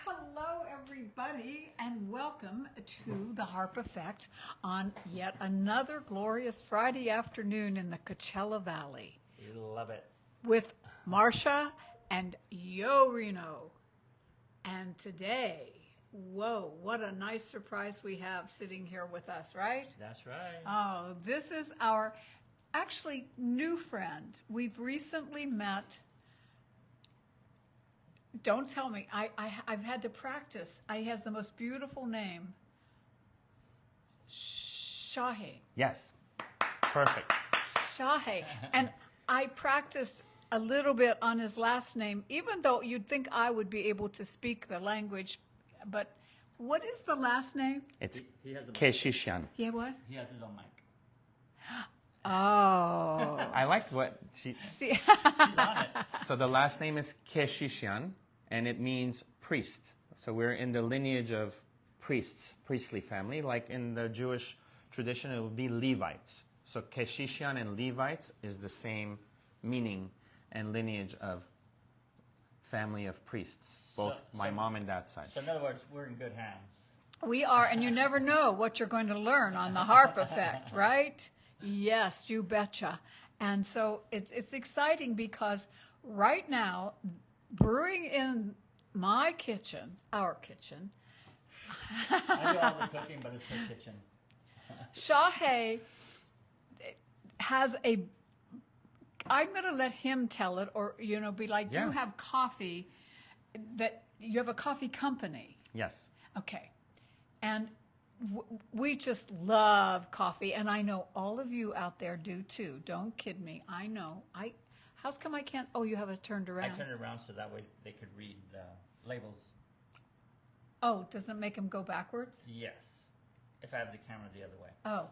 Hello, everybody, and welcome to the Harp Effect on yet another glorious Friday afternoon in the Coachella Valley We love it. with Marcia and Yo Reno. And today, whoa, what a nice surprise we have sitting here with us, right? That's right. Oh, this is our actually new friend. We've recently met. Don't tell me. I've had to practice. He has the most beautiful name. Shahe. Yes. Perfect. Shahe. And I practiced a little bit on his last name, even though you'd think I would be able to speak the language. But what is the last name? It's He has a mic. Keshishian. Yeah, what? He has his own mic. Oh. I liked what she. See, He's on it. So the last name is Keshishian, and it means priest. So we're in the lineage of priests, priestly family. Like in the Jewish tradition, it would be Levites. So Keshishian and Levites is the same meaning and lineage of family of priests, both my mom and dad's side. So in other words, we're in good hands. we are, and you never know what you're going to learn on the harp effect, right? Yes, you betcha. And so it's exciting because right now, brewing in my kitchen, our kitchen, I do all the cooking, but it's her kitchen. Shahe has a. I'm going to let him tell it, or be like, Yeah. you have coffee. That you have a coffee company. Yes. Okay. And we just love coffee, and I know all of you out there do too. Don't kid me. I know. How's come I can't? Oh, you have it turned I around. turned it around so that way they could read the labels. Oh, doesn't it make them go backwards? Yes. If I have the camera the other way. Oh,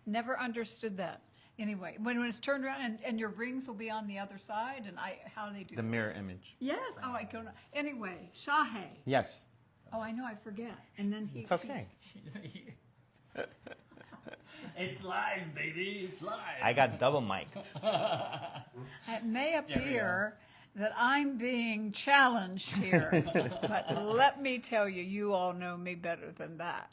never understood that. Anyway, when it's turned around and your rings will be on the other side, and how do they do The that? mirror image. Yes. Oh, I don't know. Anyway, Shahe. Yes. Oh, I know. I forget. And then he. It's okay. It's live, baby. It's live. I got double mic'd. It may appear that I'm being challenged here, but let me tell you, you all know me better than that.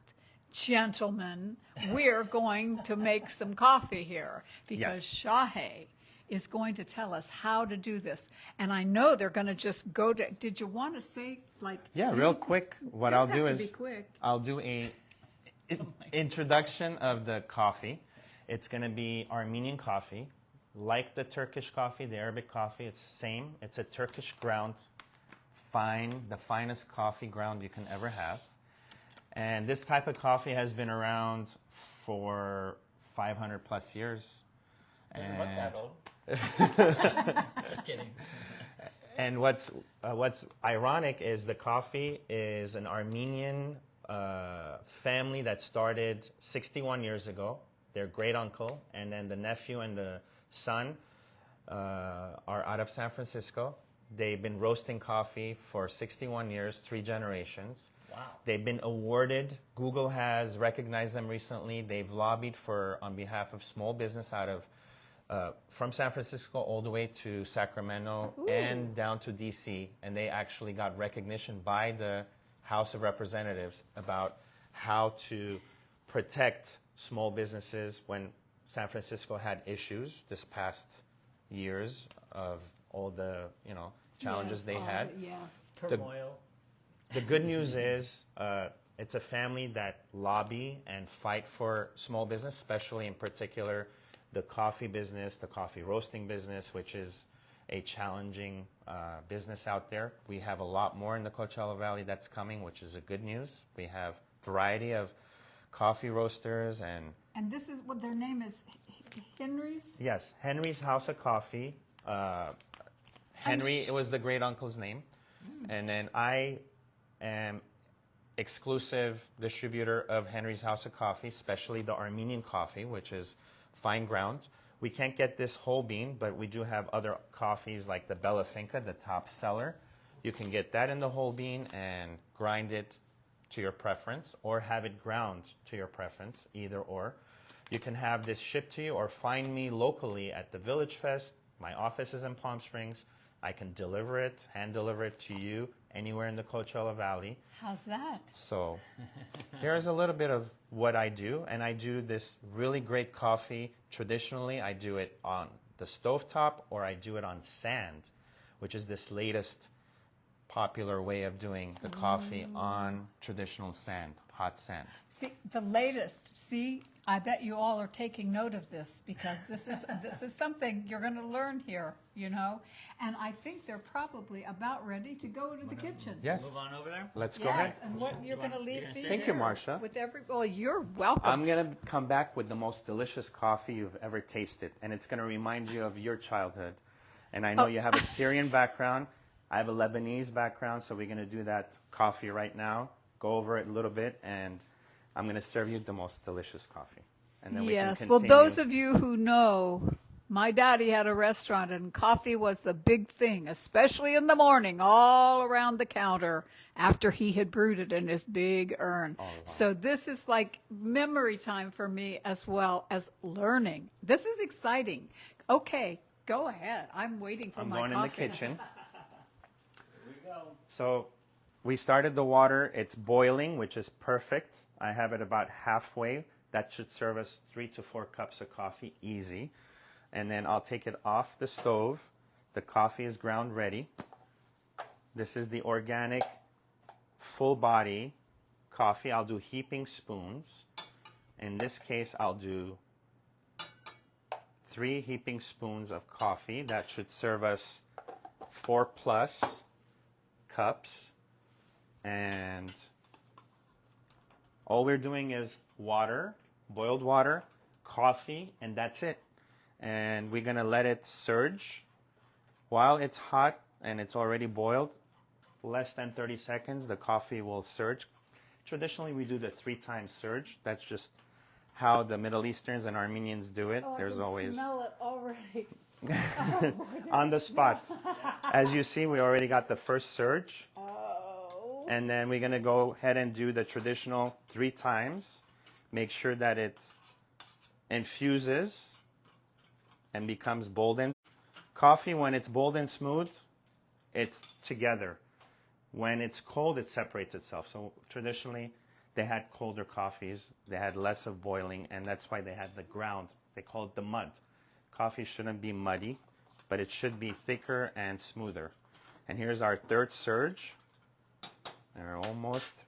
Gentlemen, we're going to make some coffee here because Shahe is going to tell us how to do this. And I know they're going to just go to, did you want to say, like... Yeah, real quick. What Don't I'll have do to is be quick. I'll do a introduction of the coffee. It's going to be Armenian coffee, like the Turkish coffee, the Arabic coffee. It's the same. It's a Turkish ground, the finest coffee ground you can ever have. And this type of coffee has been around for 500 plus years. Doesn't look that old. Just kidding. And what's ironic is the coffee is an Armenian family that started 61 years ago. Their great uncle, and then the nephew and the son are out of San Francisco. They've been roasting coffee for 61 years, 3 generations. Wow. They've been awarded. Google has recognized them recently. They've lobbied on behalf of small business out of from San Francisco all the way to Sacramento and down to DC, and they actually got recognition by the House of Representatives about how to protect small businesses when San Francisco had issues this past years of all the challenges they had. Yes. Turmoil. The good news is it's a family that lobby and fight for small business, especially in particular the coffee business, the coffee roasting business, which is a challenging business out there. We have a lot more in the Coachella Valley that's coming, which is a good news. We have variety of coffee roasters And this is what their name is, Henry's? Yes, Henry's House of Coffee. Henry, it was the great uncle's name. And then I am exclusive distributor of Henry's House of Coffee, especially the Armenian coffee, which is fine ground. We can't get this whole bean, but we do have other coffees like the Bella Finca, the top seller. You can get that in the whole bean and grind it to your preference, or have it ground to your preference, either or. You can have this shipped to you or find me locally at the Village Fest. My office is in Palm Springs. I can deliver it, hand deliver it to you anywhere in the Coachella Valley. How's that? So here's a little bit of what I do. And I do this really great coffee. Traditionally, I do it on the stovetop or I do it on sand, which is this latest popular way of doing the coffee on traditional sand, hot sand. See, the latest. See, I bet you all are taking note of this because this is something you're going to learn here, you know. And I think they're probably about ready to go to the kitchen. Yes. Move on over there. Let's go Yes, ahead. and what you're going to leave gonna me sit Thank you, here Marcia. with every. Well, you're welcome. I'm going to come back with the most delicious coffee you've ever tasted. And it's going to remind you of your childhood. And I know you have a Syrian background. I have a Lebanese background. So we're going to do that coffee right now. Go over it a little bit. And I'm going to serve you the most delicious coffee. And then we can Yes. continue. Well, those of you who know, my daddy had a restaurant and coffee was the big thing, especially in the morning, all around the counter after he had brewed it in his big urn. Oh, wow. So this is like memory time for me as well as learning. This is exciting. Okay, go ahead. I'm waiting for I'm my going coffee. in the kitchen. Here we go. So we started the water. It's boiling, which is perfect. I have it about halfway. That should serve us 3 to 4 cups of coffee, easy. And then I'll take it off the stove. The coffee is ground ready. This is the organic, full body coffee. I'll do heaping spoons. In this case, I'll do 3 heaping spoons of coffee. That should serve us 4 plus cups. And all we're doing is water, boiled water, coffee, and that's it. And we're going to let it surge. While it's hot and it's already boiled, less than 30 seconds, the coffee will surge. Traditionally, we do the 3 times surge. That's just how the Middle Easterns and Armenians do it. Oh, There's I can always smell it already. on the spot. As you see, we already got the first surge. Oh. And then we're going to go ahead and do the traditional 3 times. Make sure that it infuses and becomes bold and coffee. When it's bold and smooth, it's together. When it's cold, it separates itself. So traditionally, they had colder coffees. They had less of boiling, and that's why they had the ground. They call it the mud. Coffee shouldn't be muddy, but it should be thicker and smoother. And here's our 3rd surge. They're almost.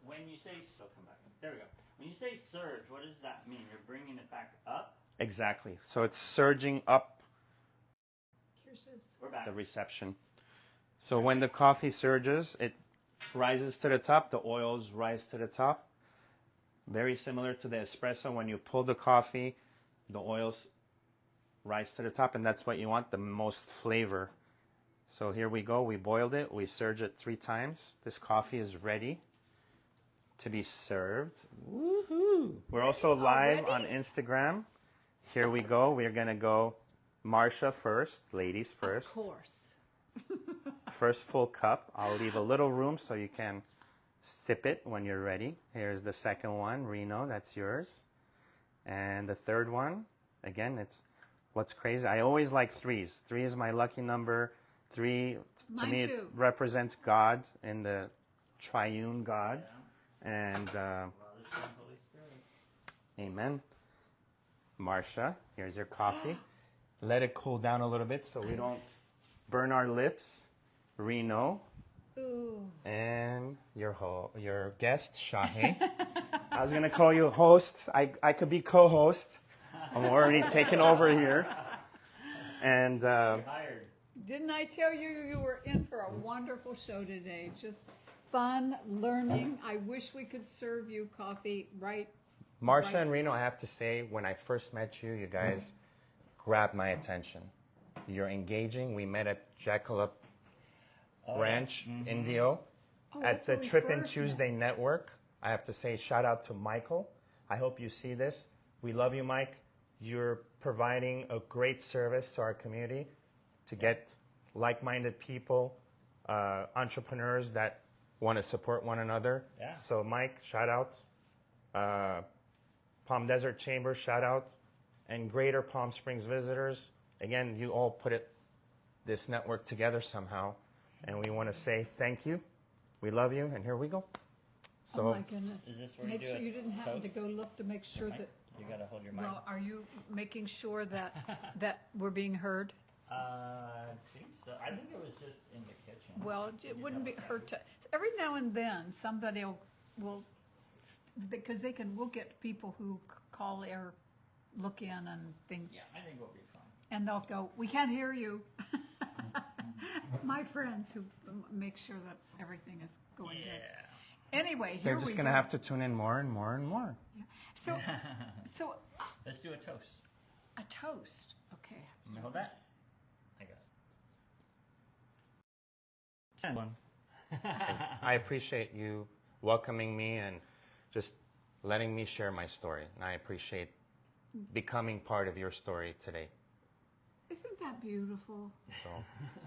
When you say come back. There we go. When you say surge, what does that mean? You're bringing it back up. Exactly. So it's surging up We're back. the reception. So when the coffee surges, it rises to the top. The oils rise to the top. Very similar to the espresso. When you pull the coffee, the oils rise to the top, and that's what you want, the most flavor. So here we go. We boiled it. We surge it 3 times. This coffee is ready to be served. Woohoo! We're also live on Instagram. Here we go. We're going to go Marcia first, ladies first. Of course. First full cup. I'll leave a little room so you can sip it when you're ready. Here's the second one, Reno, that's yours. And the third one, again, it's what's crazy. I always like 3s. 3 is my lucky number. 3, to Mine me, too. it represents God in the triune God. And Father, Son, Holy Spirit. amen. Marcia, here's your coffee. Let it cool down a little bit so we don't burn our lips. Reno. Ooh. And your guest, Shahe. I was going to call you host. I could be co-host. I'm already taking over here. And You're hired. Didn't I tell you you were in for a wonderful show today? Just fun, learning. I wish we could serve you coffee right. Marcia and Reno, I have to say, when I first met you, you guys grabbed my attention. You're engaging. We met at Jackalope Ranch, Indio, Oh, at that's the where we Trippin' first Tuesday Network. I have to say, shout out to Michael. I hope you see this. We love you, Mike. You're providing a great service to our community to get like-minded people, entrepreneurs that want to support one another. Yeah. So, Mike, shout out. Palm Desert Chamber, shout out. And Greater Palm Springs visitors. Again, you all put this network together somehow. And we want to say thank you. We love you. And here we go. So, Oh my goodness. Is this where you Make do sure it you didn't happen to toast? go look to make sure that, You gotta hold your mic. well, are you making sure that, that we're being heard? I think so. I think it was just in the kitchen. Well, it wouldn't be hurt to, every now and then, somebody will, because we'll get people who call or look in and think, Yeah, I think we'll be fine. and they'll go, we can't hear you. My friends who make sure that everything is going good. Yeah. Anyway, here they're we just go. going to have to tune in more and more and more. Yeah. So Let's do a toast. a toast. Okay. Let me hold that. I got it. 10. One. I appreciate you welcoming me and just letting me share my story. And I appreciate becoming part of your story today. Isn't that beautiful? So,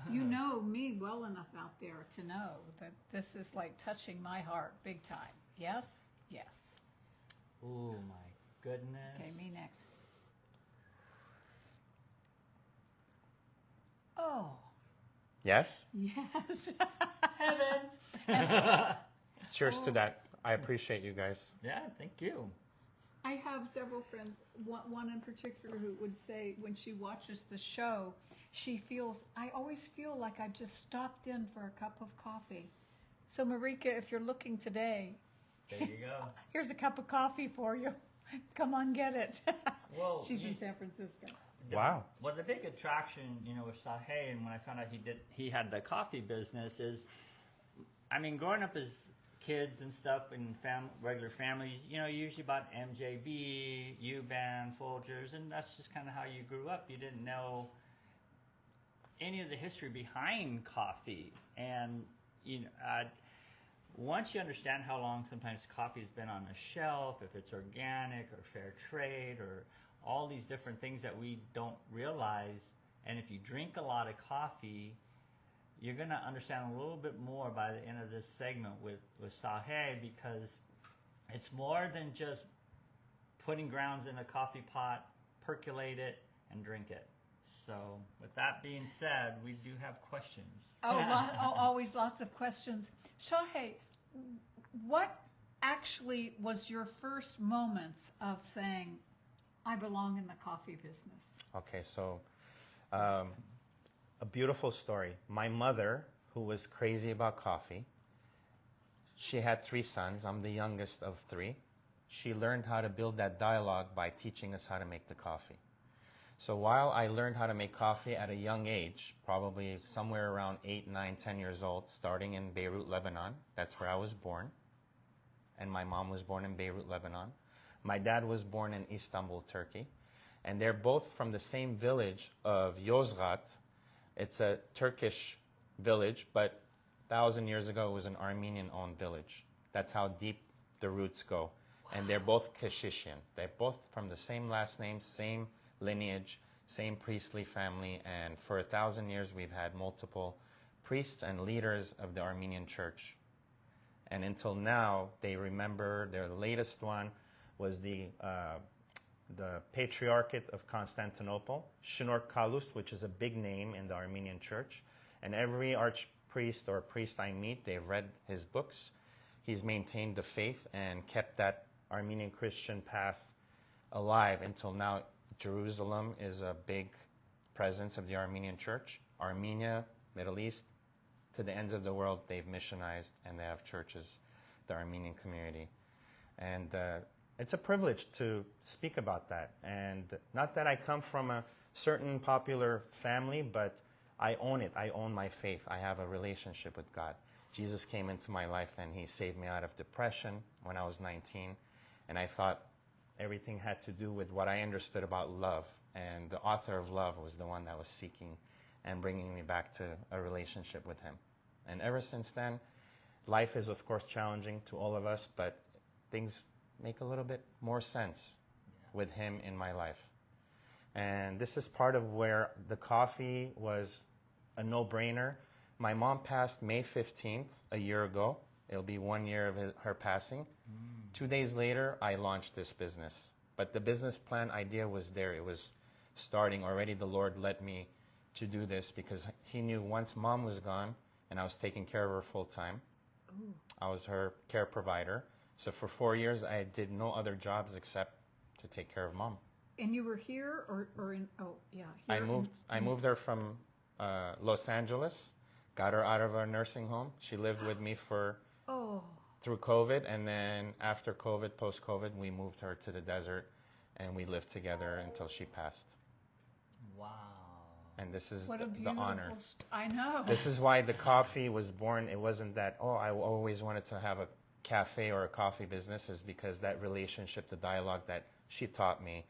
You know me well enough out there to know that this is like touching my heart big time. Yes? Yes. Oh my goodness. Okay, me next. Oh, yes? yes. Heaven. Cheers to that. I appreciate you guys. Yeah, thank you. I have several friends, one in particular who would say when she watches the show, I always feel like I've just stopped in for a cup of coffee. So Marika, if you're looking today, There you go. here's a cup of coffee for you. Come on, get it. Whoa, She's in you- San Francisco. Wow. Well, the big attraction, with Shahe, and when I found out he had the coffee business, is, I mean, growing up as kids and stuff in regular families, you usually bought MJB, U-Band, Folgers, and that's just kind of how you grew up. You didn't know any of the history behind coffee, and once you understand how long sometimes coffee's been on a shelf, if it's organic or fair trade or all these different things that we don't realize, and if you drink a lot of coffee, you're going to understand a little bit more by the end of this segment with Shahe, because it's more than just putting grounds in a coffee pot, percolate it, and drink it. So with that being said, we do have questions. Always lots of questions. Shahe, what actually was your first moments of saying, I belong in the coffee business? Okay, so a beautiful story. My mother, who was crazy about coffee, she had 3 sons. I'm the youngest of 3. She learned how to build that dialogue by teaching us how to make the coffee. So while I learned how to make coffee at a young age, probably somewhere around 8, 9, 10 years old, starting in Beirut, Lebanon, that's where I was born. And my mom was born in Beirut, Lebanon. My dad was born in Istanbul, Turkey. And they're both from the same village of Yozgat. It's a Turkish village, but 1,000 years ago it was an Armenian-owned village. That's how deep the roots go. Wow. And they're both Keshishian. They're both from the same last name, same lineage, same priestly family. And for 1,000 years we've had multiple priests and leaders of the Armenian church. And until now, they remember their latest one was the Patriarchate of Constantinople, Shinor Kalus, which is a big name in the Armenian church. And every archpriest or priest I meet, they've read his books. He's maintained the faith and kept that Armenian Christian path alive until now. Jerusalem is a big presence of the Armenian church. Armenia, Middle East, to the ends of the world, they've missionized and they have churches, the Armenian community. And it's a privilege to speak about that. And not that I come from a certain popular family, but I own it. I own my faith. I have a relationship with God. Jesus came into my life and he saved me out of depression when I was 19. And I thought everything had to do with what I understood about love. And the author of love was the one that was seeking and bringing me back to a relationship with him. And ever since then, life is of course challenging to all of us, but things make a little bit more sense with him in my life. And this is part of where the coffee was a no-brainer. My mom passed May 15th, a year ago. It'll be 1 year of her passing. 2 days later, I launched this business. But the business plan idea was there. It was starting already. The Lord led me to do this because he knew once mom was gone and I was taking care of her full time. I was her care provider. So for 4 years, I did no other jobs except to take care of mom. And you were here or in, oh, yeah. I here moved her from Los Angeles, got her out of our nursing home. She lived with me through COVID, and then after COVID, post-COVID, we moved her to the desert, and we lived together until she passed. Wow. And this is What a the beautiful honor. I know. This is why the coffee was born. It wasn't that, oh, I always wanted to have a cafe or a coffee business, is because that relationship, the dialogue that she taught me,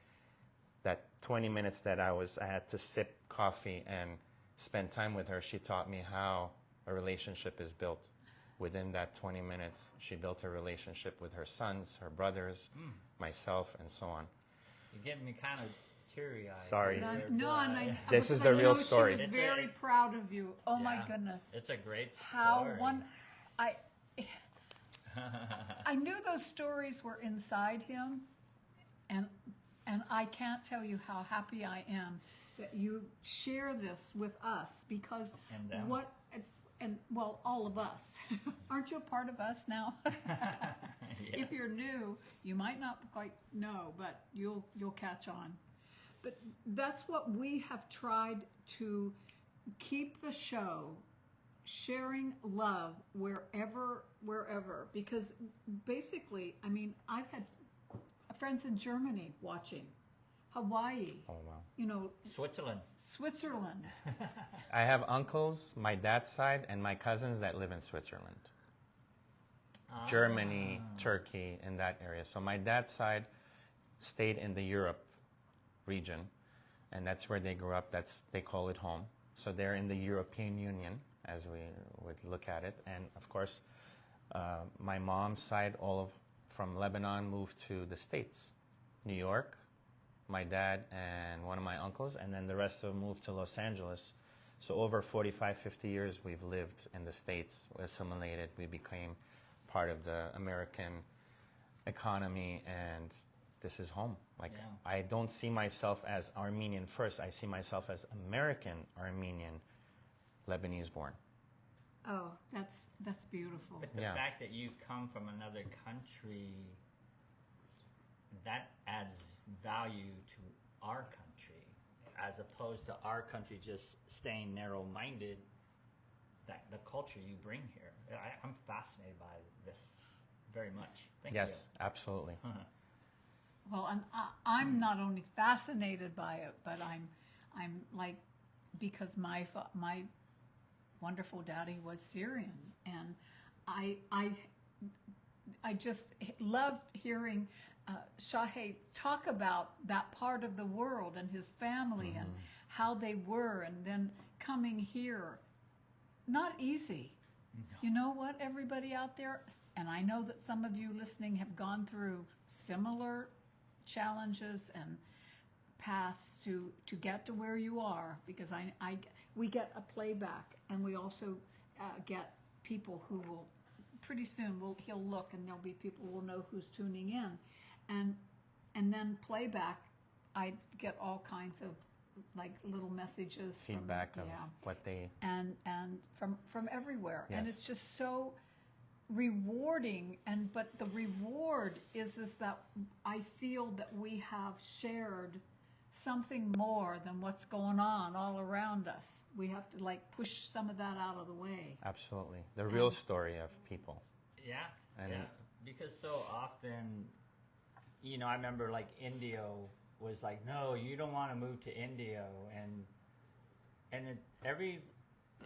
that 20 minutes that I had to sip coffee and spend time with her, she taught me how a relationship is built. Within that 20 minutes, she built a relationship with her sons, her brothers, myself, and so on. You're getting me kind of teary-eyed. Sorry. This is I the real know story. She was very proud of you. Oh my Yeah. goodness. It's a great story. How I knew those stories were inside him, and I can't tell you how happy I am that you share this with us, because And them. well, all of us. Aren't you a part of us now? If you're new, you might not quite know, but you'll catch on. But that's what we have tried to keep the show sharing love wherever, because basically, I mean, I've had friends in Germany watching, Hawaii, Oh, wow. you know, Switzerland. Switzerland. I have uncles, my dad's side, and my cousins that live in Switzerland. Germany, Turkey, in that area. So my dad's side stayed in the Europe region, and that's where they grew up. They call it home. So they're in the European Union, as we would look at it. And of course, my mom's side, from Lebanon, moved to the States, New York, my dad and one of my uncles, and then the rest of them moved to Los Angeles. So over 45, 50 years, we've lived in the States, we assimilated, we became part of the American economy, and this is home. Like, Yeah. I don't see myself as Armenian first, I see myself as American Armenian, Lebanese born. Oh, that's beautiful. But the Yeah. fact that you come from another country, that adds value to our country, as opposed to our country just staying narrow-minded. That the culture you bring here, I'm fascinated by this very much. Thank Yes, absolutely. Well, I'm not only fascinated by it, but I'm like, because my wonderful daddy was Syrian, and I just love hearing Shahé talk about that part of the world and his family and how they were, and then coming here. Not easy. No. You know what, everybody out there, and I know that some of you listening have gone through similar challenges and paths to get to where you are, because we get a playback, and we also get people who will pretty soon he'll look, and there'll be people who will know who's tuning in, and then playback. I get all kinds of like little messages, Feedback from, of yeah, what they... and from everywhere, and Yes. it's just so rewarding. But the reward is that I feel that we have shared something more than what's going on all around us. We have to like push some of that out of the way. Absolutely. The real story of people. Yeah, And- yeah. Because so often, I remember like India was like, no, you don't want to move to India, and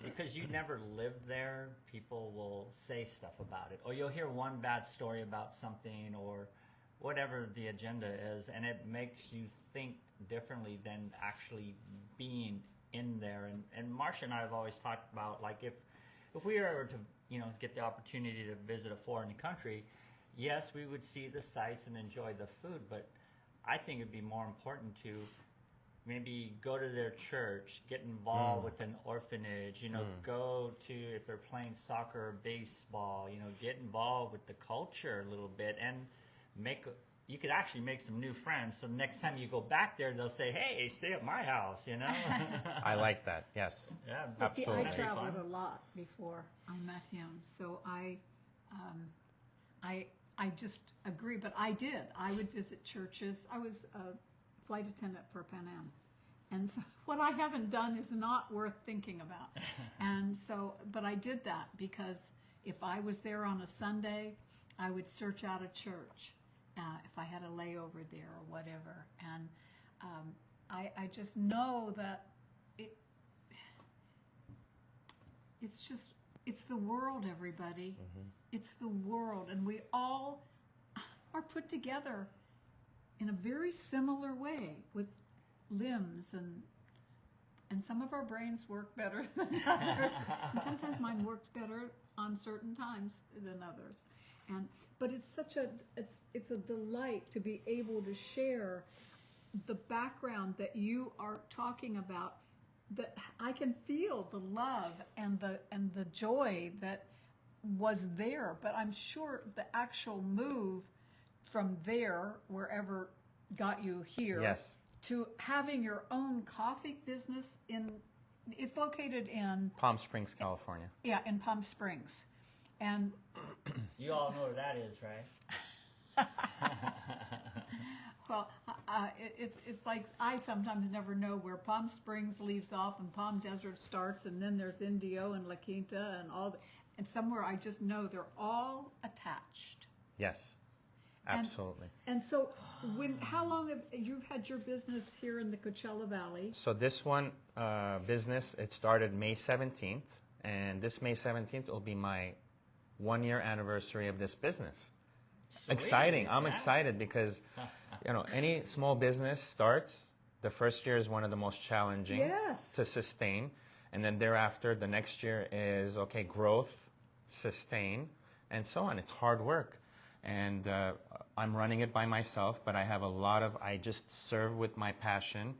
because you never lived there, people will say stuff about it, or you'll hear one bad story about something, or whatever the agenda is, and it makes you think differently than actually being in there. And Marcia and I have always talked about, like, if we were to get the opportunity to visit a foreign country, yes, we would see the sights and enjoy the food, but I think it'd be more important to maybe go to their church, get involved with an orphanage, go to, if they're playing soccer or baseball, get involved with the culture a little bit, and make you could actually make some new friends. So next time you go back there, they'll say, "Hey, stay at my house," you know. I like that. Yes. Yeah, See, Absolutely. I that'd be traveled fun. a lot before I met him, so I just agree. But I did. I would visit churches. I was a flight attendant for Pan Am, and so what I haven't done is not worth thinking about. And so, but I did that because if I was there on a Sunday, I would search out a church if I had a layover there or whatever. And I just know that it's the world, everybody. It's the world, and we all are put together in a very similar way with limbs, and some of our brains work better than others, and sometimes mine works better on certain times than others. But it's such it's a delight to be able to share the background that you are talking about, that I can feel the love and the joy that was there. But I'm sure the actual move from there, wherever got you here, Yes. to having your own coffee business it's located in Palm Springs, California. in Palm Springs. And You all know where that is, right? well, it's like I sometimes never know where Palm Springs leaves off and Palm Desert starts, and then there's Indio and La Quinta and somewhere I just know they're all attached. Yes. Absolutely. And so, how long have you had your business here in the Coachella Valley? So this one business, it started May 17th, and this May 17th will be my 1-year anniversary of this business. Sweet, Exciting. I'm yeah. excited because, any small business starts, the first year is one of the most challenging Yes. to sustain. And then thereafter, the next year is, okay, growth, sustain, and so on. It's hard work. And I'm running it by myself, but I just serve with my passion.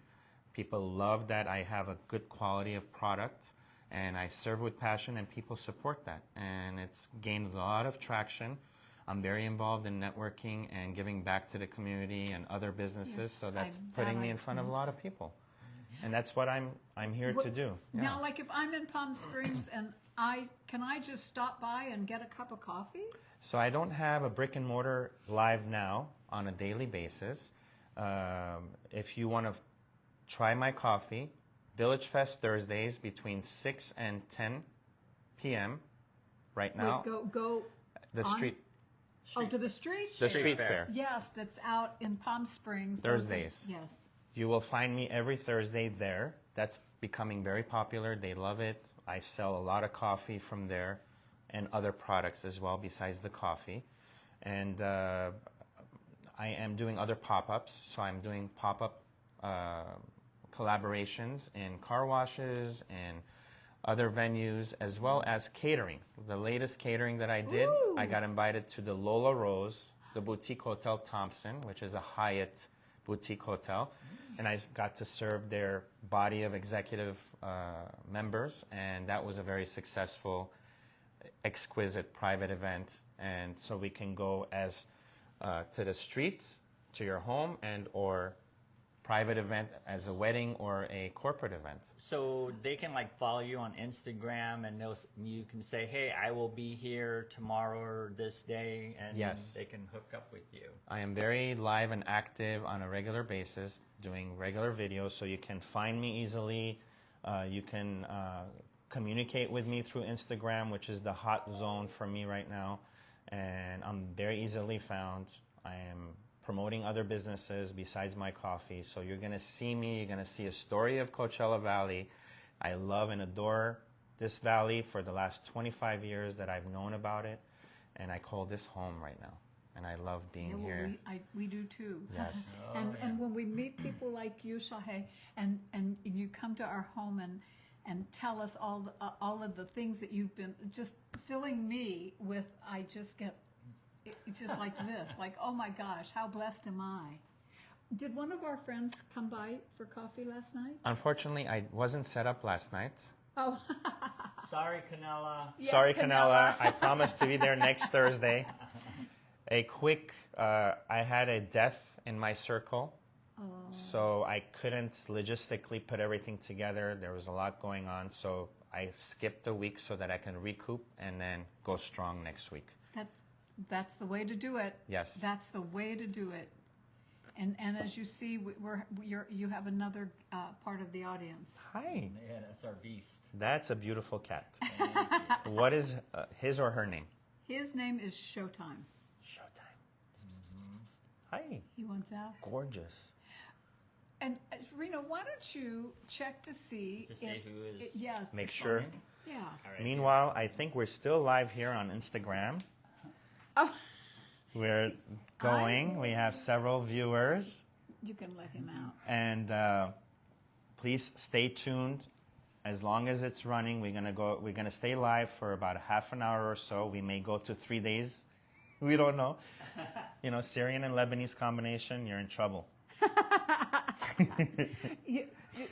People love that I have a good quality of product, and I serve with passion, and people support that. And it's gained a lot of traction. I'm very involved in networking and giving back to the community and other businesses, Yes, so that's putting me in front of a lot of people. And that's what I'm here to do. Yeah. Now, like if I'm in Palm Springs and can I just stop by and get a cup of coffee? So I don't have a brick and mortar live now on a daily basis. If you want to try my coffee, Village Fest Thursdays between 6 and 10 p.m. Right now. Wait, go The on? street, To the street the fair. street fair. Yes, that's out in Palm Springs. Those are- Thursdays. Yes. You will find me every Thursday there. That's becoming very popular. They love it. I sell a lot of coffee from there and other products as well besides the coffee. And I am doing other pop-ups. So I'm doing pop-up collaborations in car washes and other venues, as well as catering. The latest catering that I did, Ooh. I got invited to the Lola Rose, the boutique hotel Thompson, which is a Hyatt boutique hotel. And I got to serve their body of executive members, and that was a very successful, exquisite private event. And so we can go as to the street, to your home, and or private event as a wedding or a corporate event. So they can follow you on Instagram, and you can say, "Hey, I will be here tomorrow or this day," and Yes. they can hook up with you. I am very live and active on a regular basis, doing regular videos, so you can find me easily. You can communicate with me through Instagram, which is the hot zone for me right now, and I'm very easily found. I am promoting other businesses besides my coffee, so you're going to see me, you're going to see a story of Coachella Valley. I love and adore this valley for the last 25 years that I've known about it, and I call this home right now. And I love being Yeah, well, here. we do too. Yes. And when we meet people like you, Shahé, and you come to our home and tell us all of the things that you've been just filling me with, I just get it's just like this, like, oh my gosh, how blessed am I? Did one of our friends come by for coffee last night? Unfortunately, I wasn't set up last night. Oh, Sorry, Canela. yes, Sorry, Canela. I promise to be there next Thursday. A quick, I had a death in my circle, so I couldn't logistically put everything together. There was a lot going on, so I skipped a week so that I can recoup and then go strong next week. That's the way to do it. Yes. That's the way to do it. And as you see, you have another part of the audience. Hi. Yeah, that's our beast. That's a beautiful cat. What is his or her name? His name is Showtime. Showtime. Hi. He wants out. Gorgeous. And Reno, why don't you check to see To see who is yes. Make sure. Yeah. All right. Meanwhile, I think we're still live here on Instagram. Oh, We're going. We have several viewers. you can let him out. And please stay tuned. As long as it's running, we're gonna stay live for about a half an hour or so. We may go to 3 days. We don't know. You know, Syrian and Lebanese combination, you're in trouble.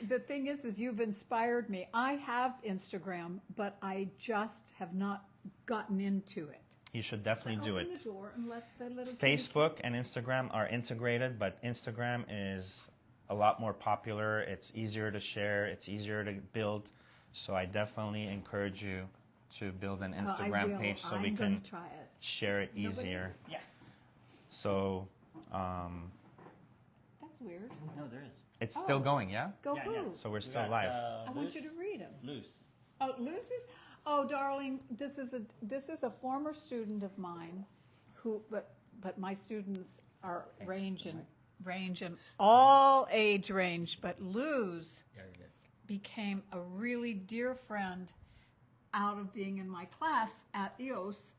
The thing is you've inspired me. I have Instagram, but I just have not gotten into it. You should definitely do Open it. the door and let the little Facebook and Instagram are integrated, but Instagram is a lot more popular. It's easier to share. It's easier to build. So I definitely encourage you to build an Instagram page so we can try it. share it easier. Yeah. So That's weird. No, there is. it's still going, yeah? Go Yeah, who? yeah. So we're We still got, live. I want you to read them. Loose. Oh, Lucy's. Oh, darling, this is a former student of mine, who but my students are range in all age range. But Luz Very good. became a really dear friend out of being in my class at EOS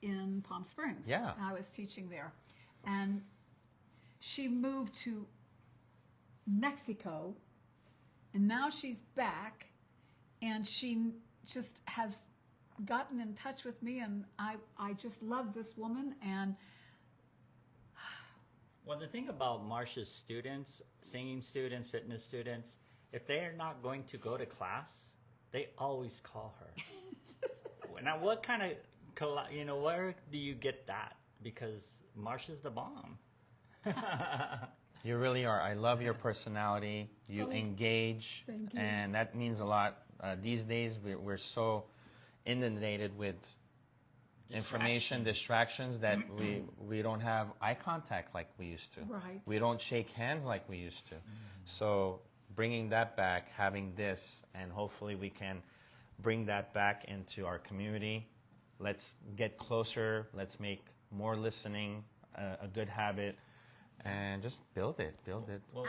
in Palm Springs. Yeah. I was teaching there, and she moved to Mexico, and now she's back, and she just has gotten in touch with me, and I just love this woman. And Well, the thing about Marsha's students, singing students, fitness students, if they are not going to go to class, they always call her. Now, what kind of, where do you get that? Because Marsha's the bomb. You really are. I love your personality. You engage, Thank you. and that means a lot. These days, we're so inundated with information, distractions that we don't have eye contact like we used to. Right. We don't shake hands like we used to. So bringing that back, having this, and hopefully we can bring that back into our community. Let's get closer. Let's make more listening a good habit. And just build it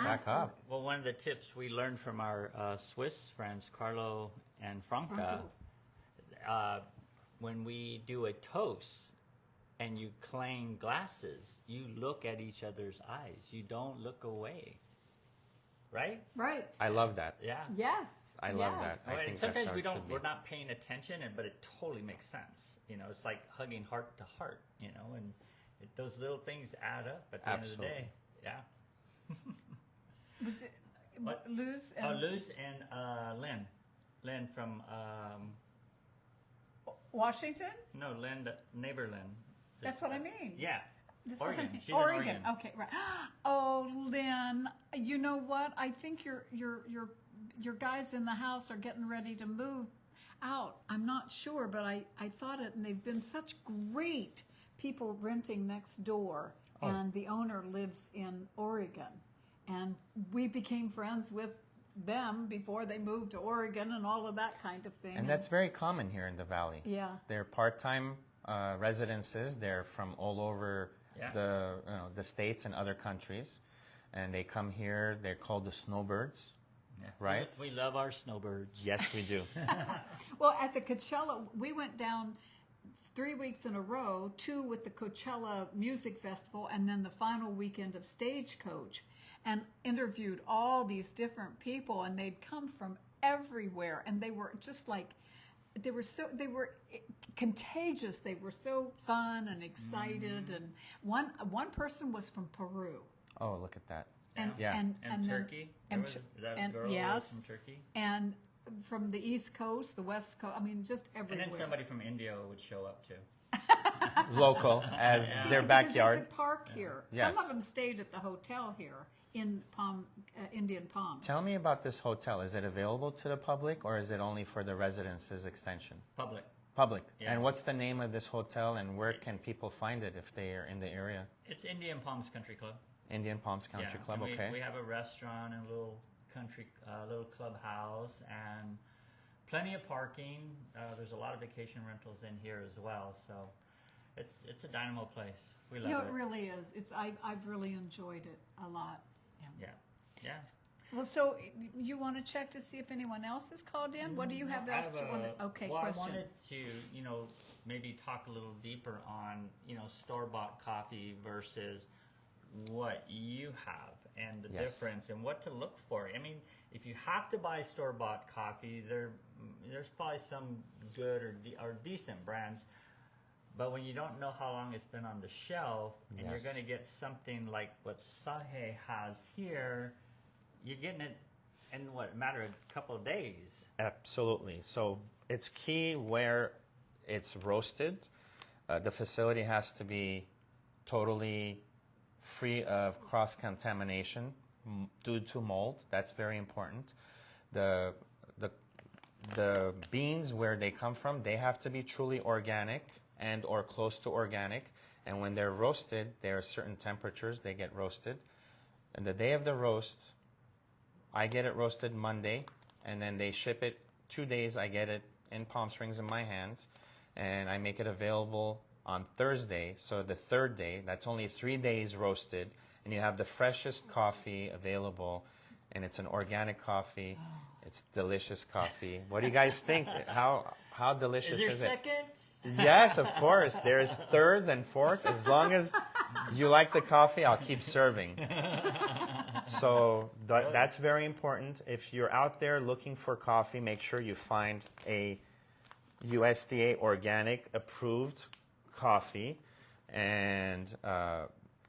back up. Well, one of the tips we learned from our Swiss friends, Carlo and Franca, when we do a toast and you clang glasses, you look at each other's eyes. You don't look away. Right? right, I love that. Yeah. yes, I love yes. that. I And think sometimes that's how we it don't, should be. we're not paying attention, but it totally makes sense. It's like hugging heart to heart, and those little things add up at the end of the Absolutely. day. Yeah. Was it What? Luz? Luz and Lynn from, Washington? no, Lynn, neighbor Lynn. That's what I mean. Yeah. That's Oregon. what I mean. She's in Oregon. Okay, right. Oh, Lynn, you know what? I think your guys in the house are getting ready to move out. I'm not sure, but I thought it, and they've been such great people renting next door, and the owner lives in Oregon, and we became friends with them before they moved to Oregon and all of that kind of thing. And that's very common here in the Valley. Yeah. They're part-time residences. They're from all over the states and other countries, and they come here. They're called the snowbirds, right? We love our snowbirds. Yes, we do. Well, at the Coachella, we went down 3 weeks in a row, 2 with the Coachella Music Festival, and then the final weekend of Stagecoach, and interviewed all these different people, and they'd come from everywhere, and they were just like, they were contagious. They were so fun and excited, and one person was from Peru. Oh, look at that. And, Yeah. and And then- Turkey. and There Tur- was that and girl was yes, from Turkey. and from the East Coast, the West Coast, I mean, just And everywhere. then somebody from India would show up too. local as See, their because backyard. They could park here. Yes. Some of them stayed at the hotel here in Indian Palms. Tell me about this hotel. Is it available to the public or is it only for the residences extension? Public. Public. Yeah. And what's the name of this hotel and where can people find it if they are in the area? It's Indian Palms Country Club. Indian Palms Country Yeah, Club, and okay. We have a restaurant and a little country, little clubhouse, and plenty of parking. There's a lot of vacation rentals in here as well, so it's a dynamo place. We love No, it. it really is. I've really enjoyed it a lot. Yeah, yeah. Well, so you want to check to see if anyone else has called in? What do you have else? Okay, well, question. I wanted to, maybe talk a little deeper on, store-bought coffee versus what you have and the Yes. difference and what to look for. I mean, if you have to buy store-bought coffee, there's probably some good or decent brands, but when you don't know how long it's been on the shelf and you're Yes. going to get something like what Shahe has here, you're getting it in a matter of a couple of days. Absolutely. So it's key where it's roasted. The facility has to be totally free of cross-contamination due to mold. That's very important. The beans, where they come from, they have to be truly organic and or close to organic. And when they're roasted, there are certain temperatures they get roasted. And the day of the roast, I get it roasted Monday, and then they ship it 2 days. I get it in Palm Springs in my hands, and I make it available on Thursday. So the third day, that's only 3 days roasted, and you have the freshest coffee available, and it's an organic coffee. It's delicious coffee. What do you guys think? How delicious Is there is it? seconds? Yes, of course. There's thirds and fourths. As long as you like the coffee, I'll keep serving. So that's very important. If you're out there looking for coffee, make sure you find a USDA organic approved coffee and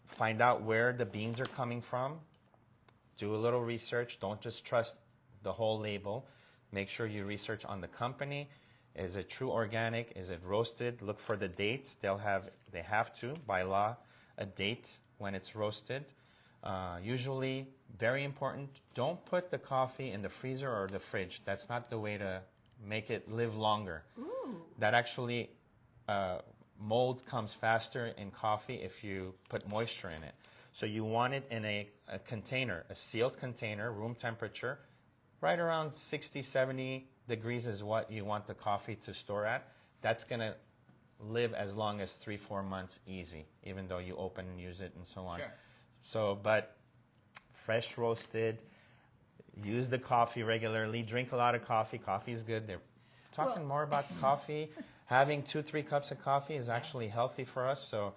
find out where the beans are coming from. Do a little research. Don't just trust the whole label. Make sure you research on the company. Is it true organic? Is it roasted? Look for the dates. They have to, by law, a date when it's roasted. Usually, very important, don't put the coffee in the freezer or the fridge. That's not the way to make it live longer. Ooh. That actually, mold comes faster in coffee if you put moisture in it. So you want it in a container, a sealed container, room temperature. Right around 60, 70 degrees is what you want the coffee to store at. That's going to live as long as 3-4 months easy, even though you open and use it and so on. Sure. So, but fresh roasted, use the coffee regularly, drink a lot of coffee. Coffee is good. They're talking more about coffee. Having 2-3 cups of coffee is actually healthy for us. So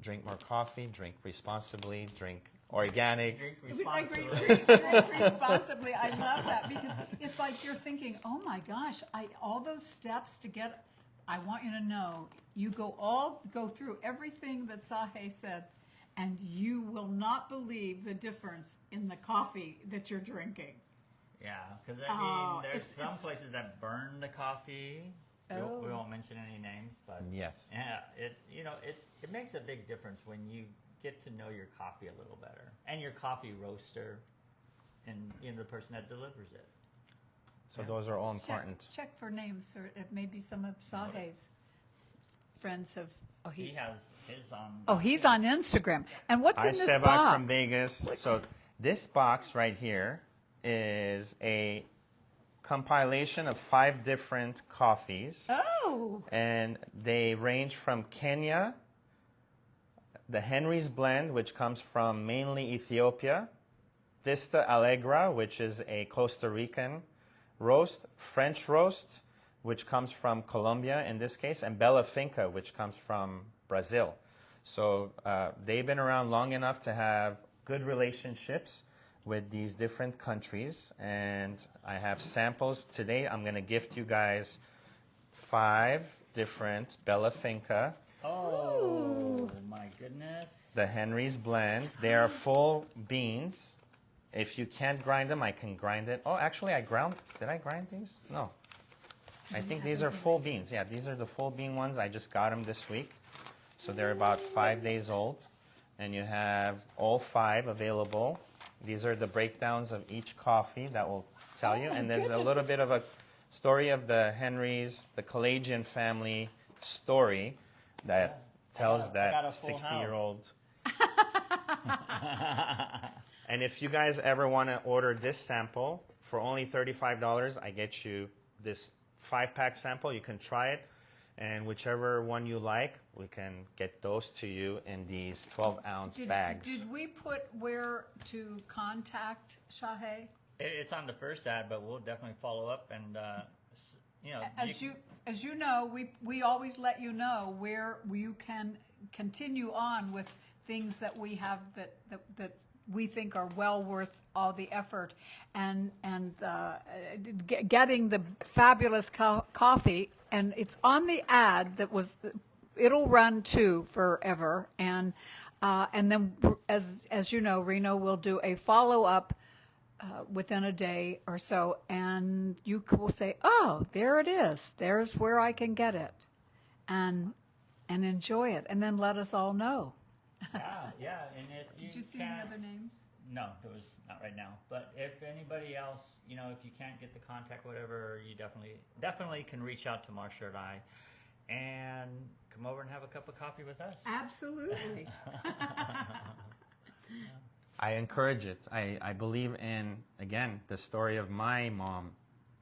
drink more coffee, drink responsibly, drink organic. Drink I agree. responsibly. Drink responsibly. I love that because it's like you're thinking, oh my gosh, all those steps to get. I want you to know, you go through everything that Shahe said, and you will not believe the difference in the coffee that you're drinking. Yeah, because there's it's- some places that burn the coffee. We won't mention any names, but Yes. yeah, it makes a big difference when you get to know your coffee a little better and your coffee roaster and the person that delivers it. So those are all important. Check for names, or if maybe some of Shahe's friends have. Oh, He has his on. Oh, he's on Instagram. And what's in this Sebak box? from Vegas. So this box right here is a compilation of 5 different coffees. Oh, And they range from Kenya, the Henry's Blend, which comes from mainly Ethiopia, Vista Allegra, which is a Costa Rican roast, French roast, which comes from Colombia in this case, and Bella Finca, which comes from Brazil. So they've been around long enough to have good relationships with these different countries, and I have samples. Today I'm going to gift you guys 5 different Bella Finca, Oh my goodness! the Henry's Blend. They are full beans. If you can't grind them, I can grind it. Oh, actually, did I grind these? No. I think these are full beans. Yeah, these are the full bean ones. I just got them this week. So they're about 5 days old. And you have all 5 available. These are the breakdowns of each coffee that will tell you. And there's a little bit of a story of the Henrys, the Keshishian family story that tells I got a that full 60-year-old. And if you guys ever want to order this sample, for only $35, I get you this 5-pack sample. You can try it. And whichever one you like, we can get those to you in these 12-ounce bags. Did we put where to contact Shahe? It's on the first ad, but we'll definitely follow up and As you know, we always let you know where you can continue on with things that we have that we think are well worth all the effort, and getting the fabulous coffee. And it's on the ad that was. It'll run too forever, and then as you know, Reno will do a follow up within a day or so, and you will say, "Oh, there it is. There's where I can get it," and enjoy it, and then let us all know. Yeah. And if Did you see any other names? No, it was not right now. But if anybody else, if you can't get the contact, whatever, you definitely can reach out to Marsha and I, and come over and have a cup of coffee with us. Absolutely. I encourage it. I believe in, again, the story of my mom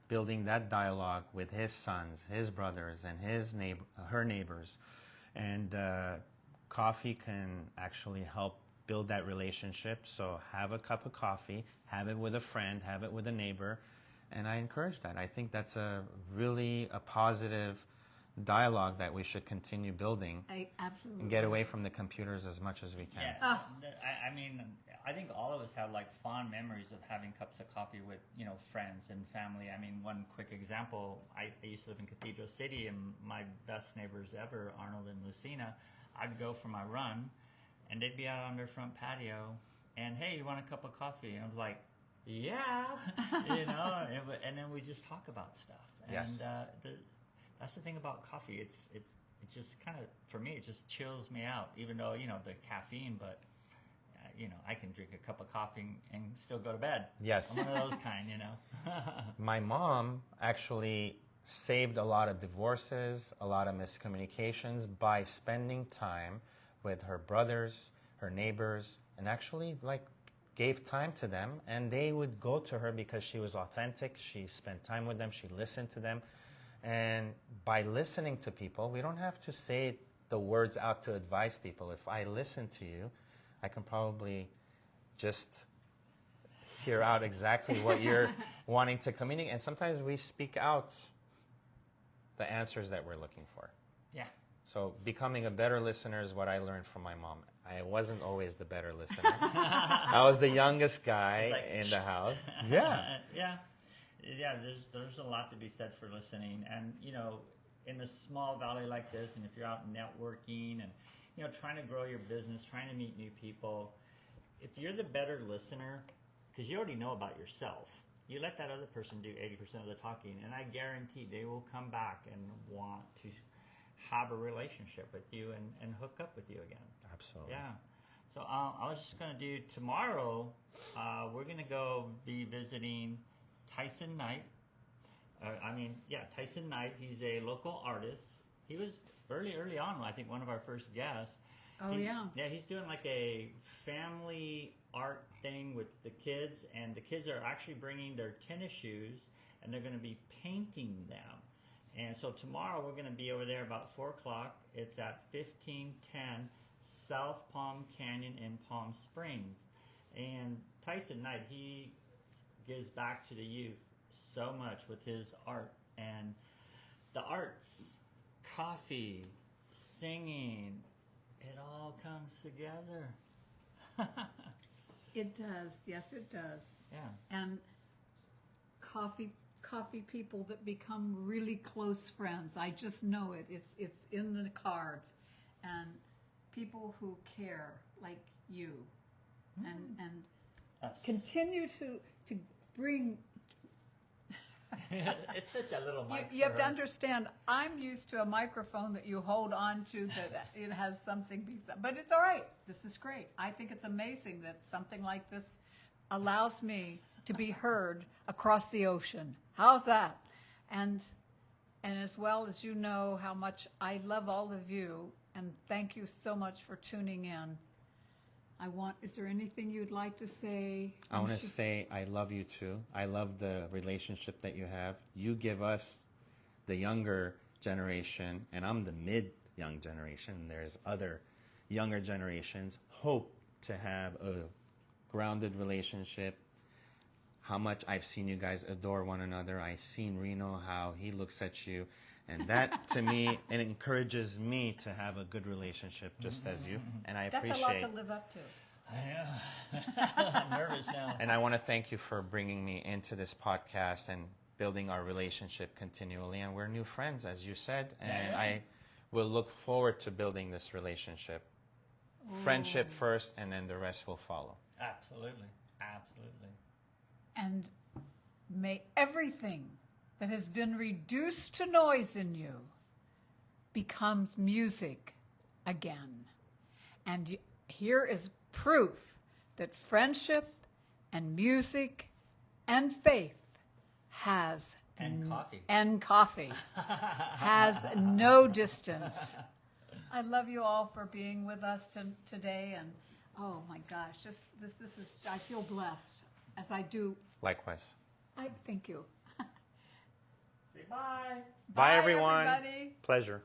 building that dialogue with his sons, his brothers, and her neighbors. And coffee can actually help build that relationship. So have a cup of coffee, have it with a friend, have it with a neighbor. And I encourage that. I think that's a positive dialogue that we should continue building. Absolutely. And get away from the computers as much as we can. Yeah, I think all of us have fond memories of having cups of coffee with friends and family. One quick example: I used to live in Cathedral City, and my best neighbors ever, Arnold and Lucina, I'd go for my run, and they'd be out on their front patio, and hey, you want a cup of coffee? And I was like, yeah, and then we just talk about stuff. And Yes. That's the thing about coffee. It's just kind of, for me, it just chills me out, even though, the caffeine, but, I can drink a cup of coffee and still go to bed. Yes. I'm one of those kind, My mom actually saved a lot of divorces, a lot of miscommunications by spending time with her brothers, her neighbors, and actually gave time to them. And they would go to her because she was authentic. She spent time with them. She listened to them. And by listening to people, we don't have to say the words out to advise people. If I listen to you, I can probably just hear out exactly what you're wanting to communicate. And sometimes we speak out the answers that we're looking for. Yeah. So becoming a better listener is what I learned from my mom. I wasn't always the better listener. I was the youngest guy in the house. Yeah. Yeah, there's a lot to be said for listening. And, in a small valley like this, and if you're out networking and, trying to grow your business, trying to meet new people, if you're the better listener, because you already know about yourself, you let that other person do 80% of the talking, and I guarantee they will come back and want to have a relationship with you and hook up with you again. Absolutely. Yeah. So I was just going to do tomorrow, we're going to go be visiting Tyson Knight. Tyson Knight. He's a local artist. He was early on, I think, one of our first guests. Yeah, he's doing a family art thing with the kids, and the kids are actually bringing their tennis shoes, and they're going to be painting them. And so tomorrow we're going to be over there about 4 o'clock. It's at 1510 South Palm Canyon in Palm Springs. And Tyson Knight, he gives back to the youth so much with his art, and the arts, coffee, singing, it all comes together. It does. Yes, it does. Yeah. And coffee people that become really close friends. I just know it. It's in the cards. And people who care like you and Us. continue to bring It's such a little mic. You have for to her. understand, I'm used to a microphone that you hold on to that it has something beside. But it's all right. This is great. I think it's amazing that something like this allows me to be heard across the ocean. How's that? And as well as you know how much I love all of you, and thank you so much for tuning in. Is there anything you'd like to say? I want to say I love you too. I love the relationship that you have. You give us, the younger generation, and I'm the mid-young generation, and there's other younger generations, hope to have a grounded relationship. How much I've seen you guys adore one another. I've seen Reno, how he looks at you. And that, to me, it encourages me to have a good relationship just as you. And I That's appreciate a lot to live up to. I know. I'm nervous now. And I want to thank you for bringing me into this podcast and building our relationship continually. And we're new friends, as you said. And Yeah. I will look forward to building this relationship. Friendship first, and then the rest will follow. Absolutely. Absolutely. And may everything that has been reduced to noise in you becomes music again. And here is proof that friendship and music and faith has coffee has no distance. I love you all for being with us today, and oh my gosh, just this is, I feel blessed as I do. Likewise. I thank you. Say bye. Bye, everyone. Everybody. Pleasure.